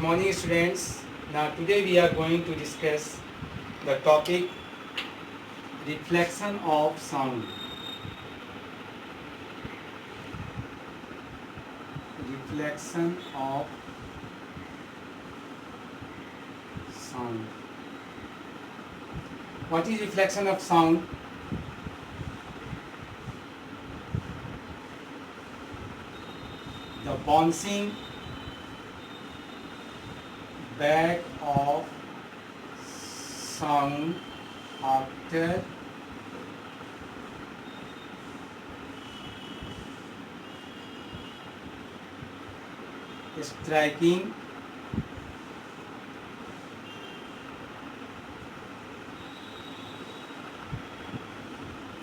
morning students. Now today we are going to discuss the topic reflection of sound. Reflection of sound. What is reflection of sound? The bouncing back of sound after striking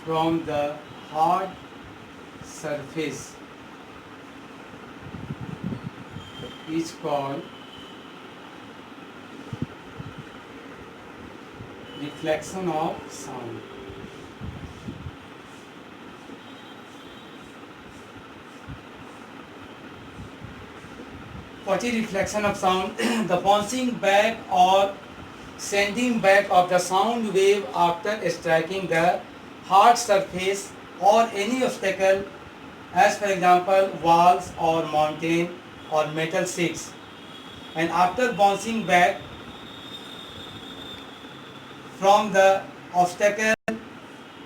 from the hard surface is called reflection of sound. What is reflection of sound? The bouncing back or sending back of the sound wave after striking the hard surface or any obstacle, as for example walls or mountain or metal sheets, and after bouncing back from the obstacle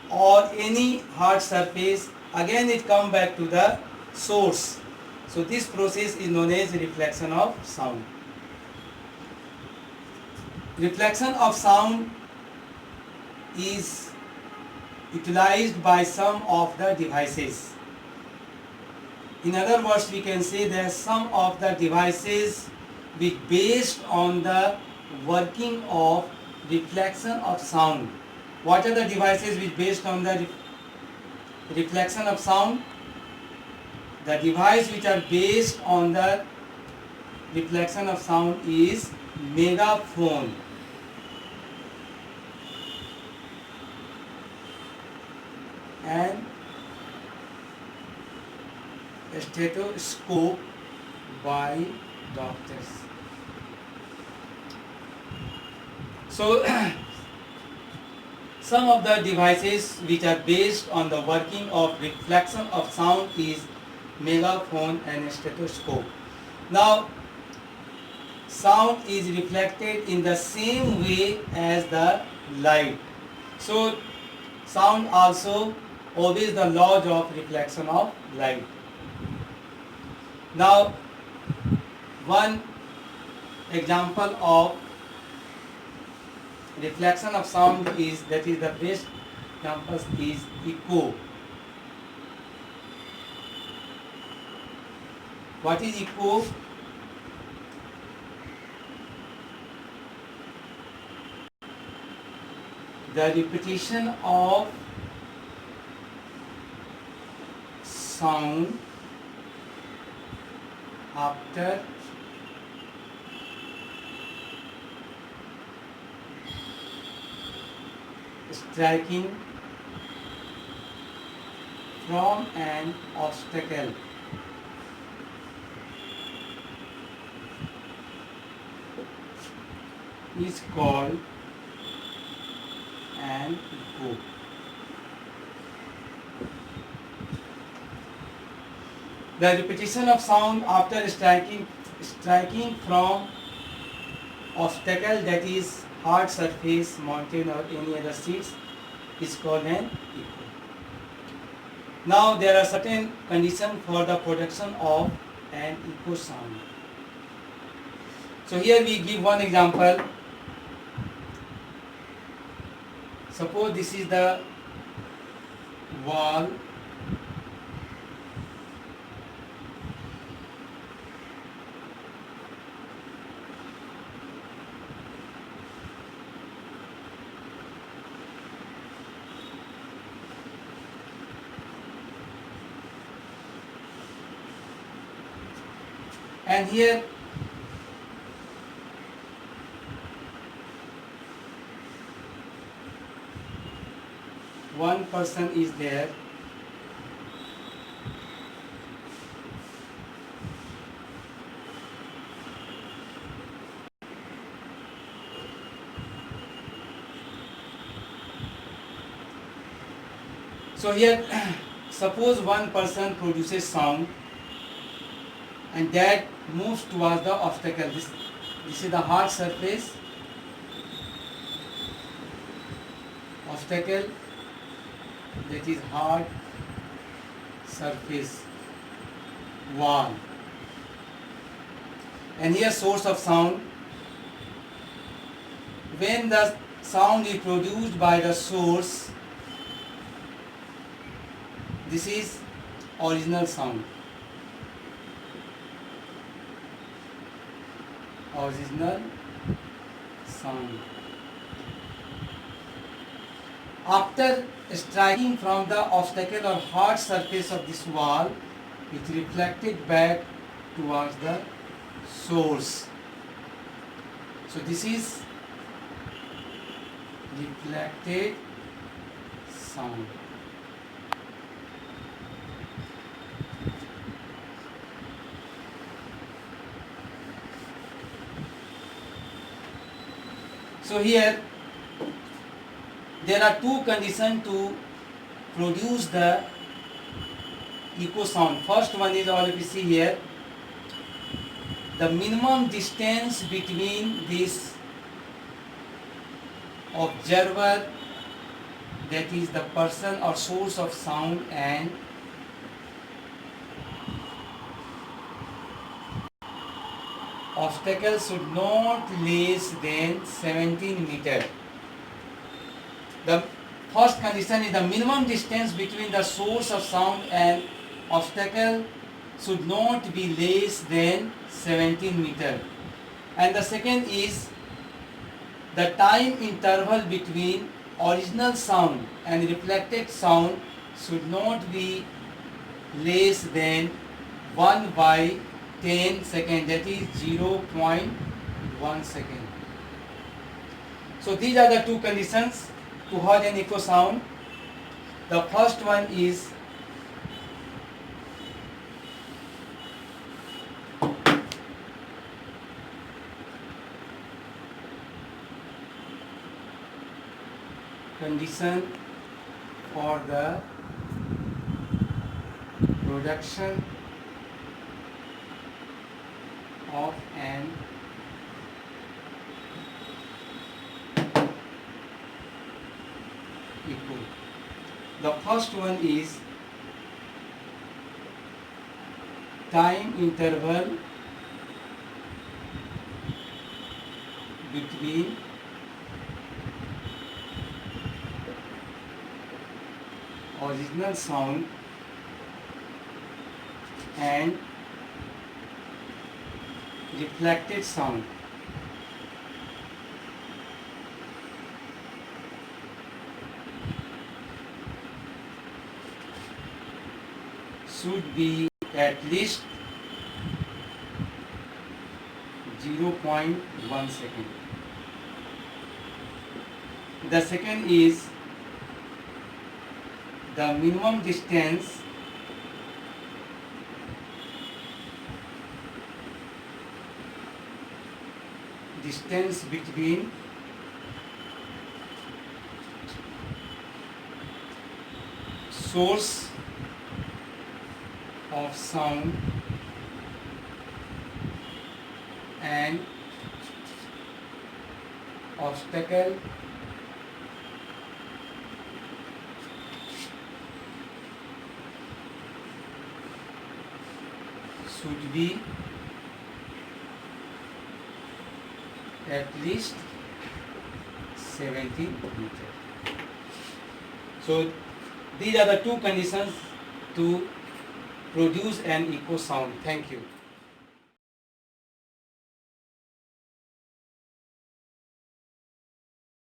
or any hard surface, again it come back to the source. So this process is known as reflection of sound. Reflection of sound is utilized by some of the devices. In other words, we can say that some of the devices which based on the working of reflection of sound. What are the devices which based on the reflection of sound? The device which are based on the reflection of sound is megaphone, and stethoscope by doctors. So some of the devices which are based on the working of reflection of sound is megaphone and stethoscope. Now sound is reflected in the same way as the light. So sound also obeys the laws of reflection of light. Now one example of reflection of sound is, that is the best example, is echo. What is echo? The repetition of sound after striking from an obstacle is called an echo. The repetition of sound after striking from obstacle, that is hard surface, mountain or any other sheets, is called an echo. Now there are certain conditions for the production of an echo sound. So here we give one example. Suppose this is the wall, and here one person is there, So here suppose one person produces sound and that moves towards the obstacle. This is the hard surface, obstacle, that is hard surface, wall, and here source of sound. When the sound is produced by the source, this is original sound. Original sound. After striking from the obstacle or hard surface of this wall, it reflected back towards the source. So this is reflected sound. So here there are two conditions to produce the echo sound. First one is, all you see here, the minimum distance between this observer, that is the person or source of sound, and obstacle should not less than 17 meter. The first condition is the minimum distance between the source of sound and obstacle should not be less than 17 meter. And the second is the time interval between original sound and reflected sound should not be less than 1/10 second, that is 0.1 second. So these are the two conditions to have an echo sound. The first one is condition for the production of an echo. The first one is time interval between original sound and reflected sound. Should be at least 0.1 second. The second is the minimum distance between source of sound and obstacle should be at least 70 meter. So these are the two conditions to produce an echo sound. Thank you.